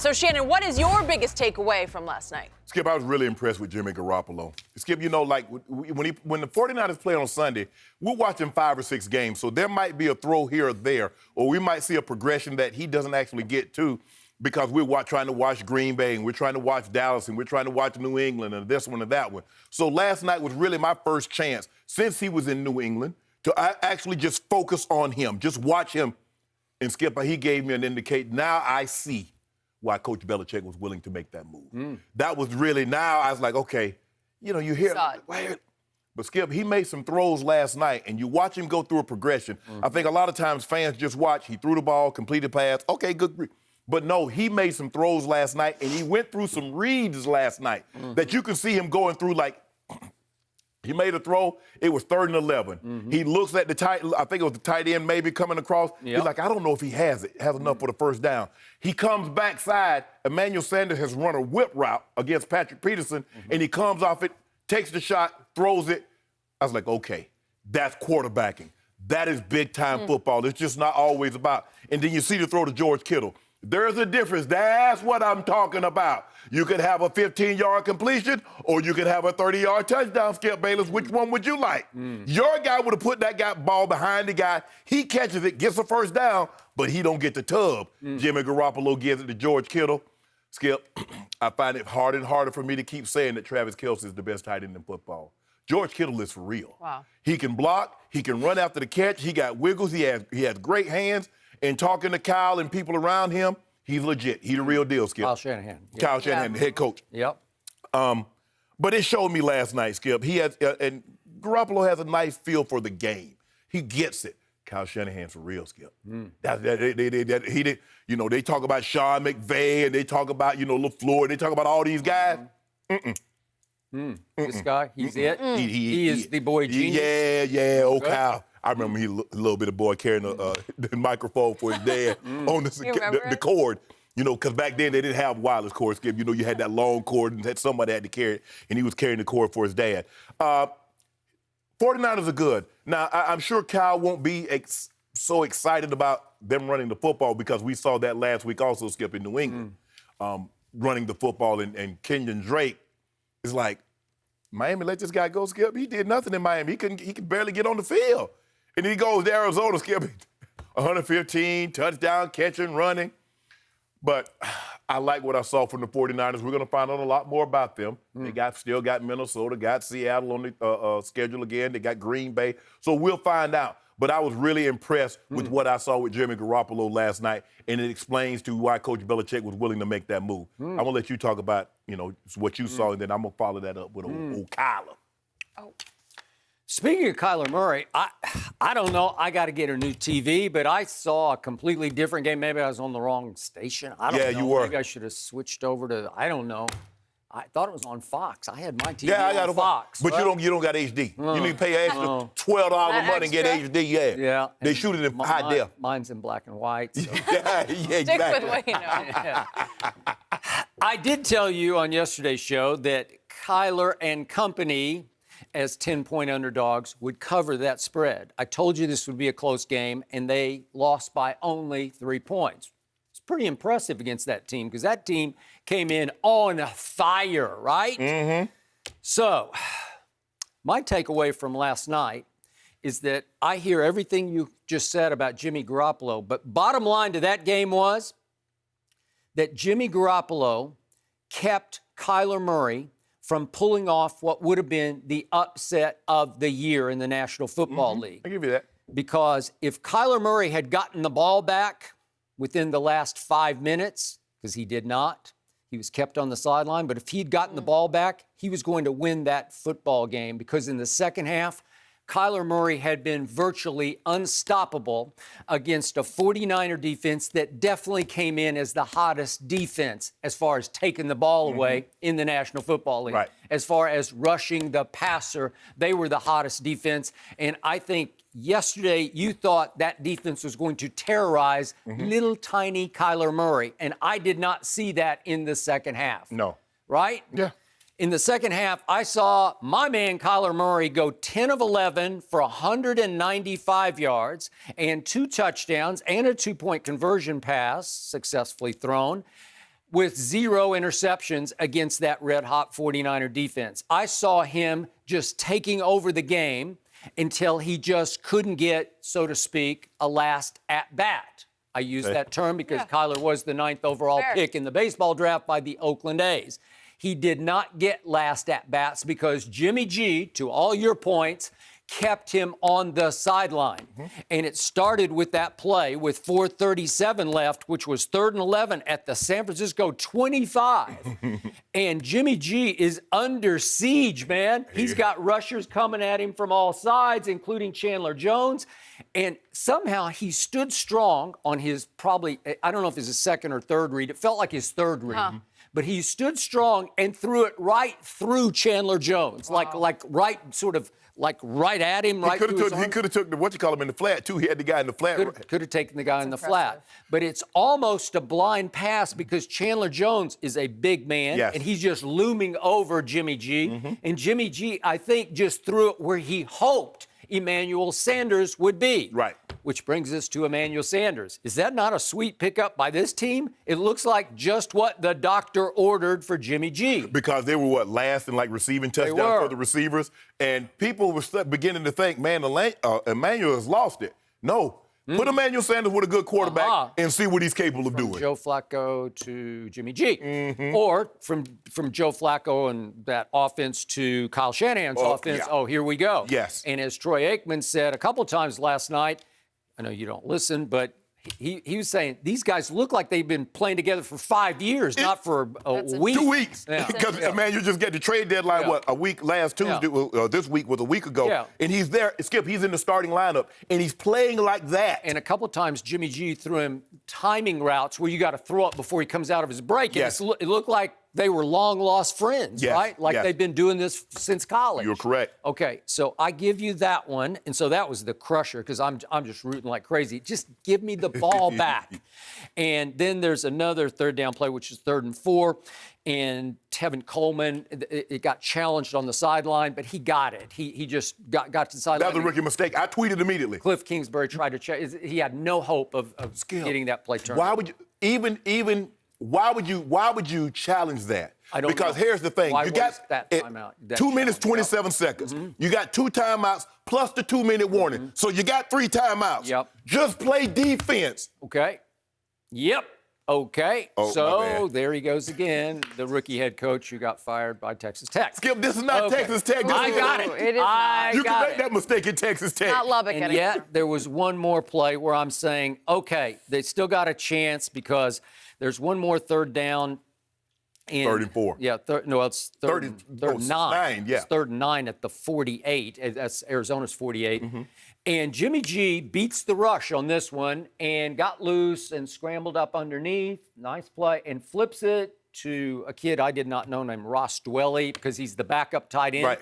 So, Shannon, what is your biggest takeaway from last night? Skip, I was really impressed with Jimmy Garoppolo. Skip, you know, like when the 49ers play on Sunday, we're watching 5 or 6 games, so there might be a throw here or there, or we might see a progression that he doesn't actually get to because we're trying to watch Green Bay, and we're trying to watch Dallas, and we're trying to watch New England, and this one and that one. So last night was really my first chance since he was in New England to actually just focus on him, just watch him. And Skip, he gave me an indication. Now I see why Coach Belichick was willing to make that move. That was really, now I was like, okay, you know, you hear, but Skip, he made some throws last night, and you watch him go through a progression. I think a lot of times fans just watch, he threw the ball, completed pass, okay, good. But no, he made some throws last night, and he went through some reads last night that you can see him going through, like, he made a throw, it was 3rd and 11. He looks at the tight, I think it was the tight end maybe coming across. He's like, I don't know if he has enough for the first down. He comes backside, Emmanuel Sanders has run a whip route against Patrick Peterson, and he comes off it, takes the shot, throws it. I was like, okay, that's quarterbacking. That is big-time football. It's just not always about, and then you see the throw to George Kittle. There's a difference. That's what I'm talking about. You could have a 15-yard completion, or you could have a 30-yard touchdown, Skip Bayless. Which one would you like? Your guy would have put that ball behind the guy. He catches it, gets the first down, but he don't get the tub. Jimmy Garoppolo gives it to George Kittle. Skip, I find it harder and harder for me to keep saying that Travis Kelce is the best tight end in football. George Kittle is for real. Wow. He can block. He can run after the catch. He got wiggles. He has great hands. And talking to Kyle and people around him, he's legit. He's the real deal, Skip. Kyle Shanahan. Kyle Shanahan, the head coach. Yep. But it showed me last night, Skip. He has, and Garoppolo has a nice feel for the game. He gets it. Kyle Shanahan's for real, Skip. He did. You know, they talk about Sean McVay and they talk about, you know, LaFleur. They talk about all these guys. This guy, he's it. He is the boy genius. Yeah. Oh, Kyle. I remember he a little bit of boy carrying the microphone for his dad on the cord. You know, because back then they didn't have wireless cords, Skip. You know, you had that long cord and somebody had to carry it, and he was carrying the cord for his dad. 49ers are good. Now, I'm sure Kyle won't be so excited about them running the football because we saw that last week also, Skip, in New England, running the football, and Kenyon Drake is like, Miami let this guy go, Skip. He did nothing in Miami. He could barely get on the field. And he goes to Arizona, Skip, 115, touchdown, catching, running. But I like what I saw from the 49ers. We're going to find out a lot more about them. They still got Minnesota, got Seattle on the schedule again. They got Green Bay. So we'll find out. But I was really impressed with what I saw with Jimmy Garoppolo last night, and it explains to why Coach Belichick was willing to make that move. I'm going to let you talk about, you know, what you saw, and then I'm going to follow that up with old Kyler. Speaking of Kyler Murray, I don't know. I got to get a new TV, but I saw a completely different game. Maybe I was on the wrong station. I don't know. Yeah, you were. Maybe I should have switched over to, I don't know. I thought it was on Fox. I had my TV I got on Fox. But you don't got HD. You need to pay extra $12 a month and get HD. Yeah. They shoot it in high def. Mine's in black and white. So. Stick with what you know. I did tell you on yesterday's show that Kyler and company, as 10-point underdogs, would cover that spread. I told you this would be a close game, and they lost by only 3 points. It's pretty impressive against that team because that team came in on fire, right? So, my takeaway from last night is that I hear everything you just said about Jimmy Garoppolo, but bottom line to that game was that Jimmy Garoppolo kept Kyler Murray from pulling off what would have been the upset of the year in the National Football League. I'll give you that. Because if Kyler Murray had gotten the ball back within the last 5 minutes, because he did not, he was kept on the sideline, but if he'd gotten the ball back, he was going to win that football game because in the second half, Kyler Murray had been virtually unstoppable against a 49er defense that definitely came in as the hottest defense as far as taking the ball away in the National Football League. Right. As far as rushing the passer, they were the hottest defense. And I think yesterday you thought that defense was going to terrorize little tiny Kyler Murray. And I did not see that in the second half. No. Right? Yeah. In the second half, I saw my man Kyler Murray go 10 of 11 for 195 yards and 2 touchdowns and a 2-point conversion pass successfully thrown. with 0 interceptions against that red-hot 49er defense. I saw him just taking over the game until he just couldn't get, so to speak, a last at-bat. I use that term because Kyler was the 9th overall pick in the baseball draft by the Oakland A's. He did not get last at-bats because Jimmy G, to all your points, kept him on the sideline. And it started with that play with 4:37 left, which was 3rd and 11 at the San Francisco 25. And Jimmy G is under siege, man. He's got rushers coming at him from all sides, including Chandler Jones. And somehow he stood strong on his probably, I don't know if it's his second or third read. It felt like his third read. But he stood strong and threw it right through Chandler Jones, like right sort of like right at him, right through his arm. He could have took him in the flat, too. He had the guy in the flat. Could have taken the guy in the flat. But it's almost a blind pass because Chandler Jones is a big man, and he's just looming over Jimmy G. And Jimmy G, I think, just threw it where he hoped Emmanuel Sanders would be. Right. Which brings us to Emmanuel Sanders. Is that not a sweet pickup by this team? It looks like just what the doctor ordered for Jimmy G. Because they were, last in, receiving touchdowns for the receivers. And people were beginning to think, man, Emmanuel has lost it. No. Put Emmanuel Sanders with a good quarterback and see what he's capable of doing. Joe Flacco to Jimmy G. Or from Joe Flacco and that offense to Kyle Shanahan's offense. Yeah. Oh, here we go. Yes. And as Troy Aikman said a couple times last night, I know you don't listen, but he was saying these guys look like they've been playing together for 5 years, not for a week. 2 weeks. Because, man, you just get the trade deadline, a week last Tuesday, this week was a week ago. Yeah. And he's there. Skip, he's in the starting lineup, and he's playing like that. And a couple times Jimmy G threw him timing routes where you got to throw up before he comes out of his break. And it looked like they were long-lost friends, right? Like they've been doing this since college. You're correct. Okay, so I give you that one. And so that was the crusher because I'm just rooting like crazy. Just give me the ball back. And then there's another third down play, which is 3rd and 4. And Tevin Coleman, it got challenged on the sideline, but he got it. He just got to the sideline. That was a rookie mistake. I tweeted immediately. Cliff Kingsbury tried to check. He had no hope of getting that play turned. Why would you Why would you challenge that? I don't know. Because here's the thing. Why you got that timeout, 2 minutes, 27 seconds. You got 2 timeouts plus the 2-minute warning. So you got 3 timeouts. Yep. Just play defense. Okay. Yep. Okay. Oh, so there he goes again, the rookie head coach who got fired by Texas Tech. Skip, this is not Texas Tech. I got it. It is you can make that mistake in Texas Tech. Not Lubbock and anymore. yet there was one more play where I'm saying, okay, they still got a chance because there's one more third down. 3rd and 4. Yeah, it's third and 9. Yeah. It's 3rd and 9 at the 48. That's Arizona's 48. And Jimmy G beats the rush on this one and got loose and scrambled up underneath. Nice play. And flips it to a kid I did not know named Ross Dwelly because he's the backup tight end. Right.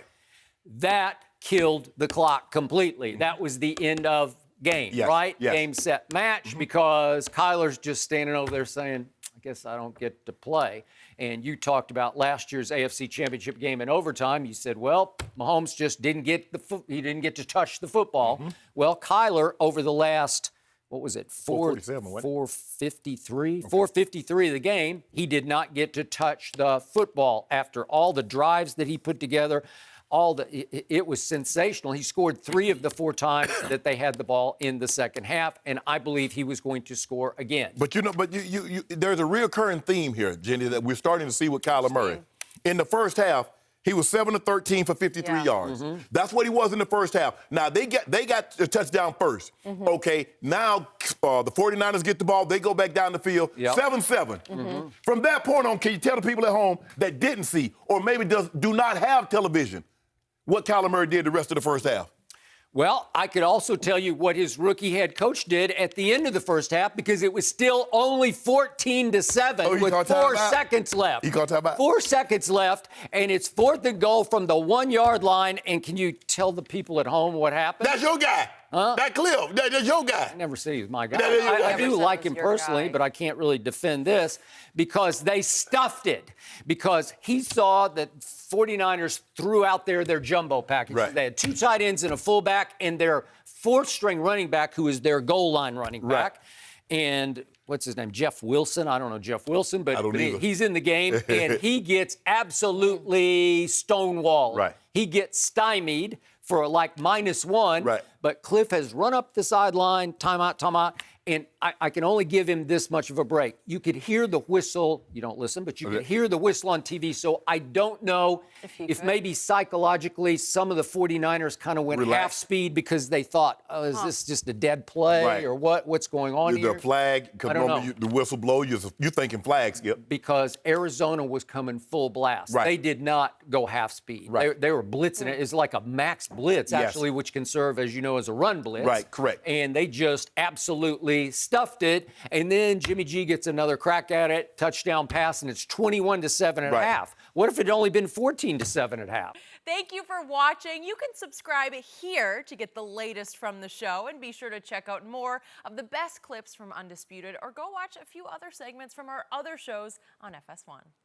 That killed the clock completely. That was the end of game, right? Yes. Game, set, match because Kyler's just standing over there saying, I guess I don't get to play. And you talked about last year's AFC Championship game in overtime. You said, well, Mahomes just didn't get he didn't get to touch the football. Well, Kyler over the last, what was it, 453 of the game, he did not get to touch the football after all the drives that he put together. It was sensational. He scored 3 of the 4 times that they had the ball in the second half, and I believe he was going to score again. But you there's a reoccurring theme here, Jenny, that we're starting to see with Kyler Murray. In the first half, he was 7 of 13 for 53 yards. That's what he was in the first half. Now, they got a touchdown first. Okay, now the 49ers get the ball. They go back down the field. 7-7. From that point on, can you tell the people at home that didn't see or maybe do not have television what Kyler Murray did the rest of the first half? Well, I could also tell you what his rookie head coach did at the end of the first half because it was still only 14-7 with 4 seconds left. You gonna talk about 4 seconds left, and it's 4th and goal from the 1-yard line. And can you tell the people at home what happened? That's your guy. Huh? That Cliff, that's your guy. I never said he was my guy. I do like him personally, but I can't really defend this because they stuffed it. Because he saw that 49ers threw out there their jumbo package. Right. They had 2 tight ends and a fullback and their 4th-string running back, who is their goal line running back. And what's his name? Jeff Wilson. I don't know Jeff Wilson, but, I don't either. he's in the game, and he gets absolutely stonewalled. Right. He gets stymied for like -1. Right. But Cliff has run up the sideline, timeout, and I can only give him this much of a break. You could hear the whistle. You don't listen, but you could hear the whistle on TV. So I don't know if maybe psychologically some of the 49ers kind of went half speed because they thought, oh, is this just a dead play or what? What's going on here? The flag, because normally the whistle blow, you're thinking flag, Skip. Because Arizona was coming full blast. Right. They did not go half speed. Right. They were blitzing it. It's like a max blitz, actually, which can serve, as you know, as a run blitz. Right, correct. And they just absolutely stuffed it. And then Jimmy G gets another crack at it, touchdown pass, and it's 21-7 at half. What if it had only been 14-7 at half? Thank you for watching. You can subscribe here to get the latest from the show, and be sure to check out more of the best clips from Undisputed, or go watch a few other segments from our other shows on FS1.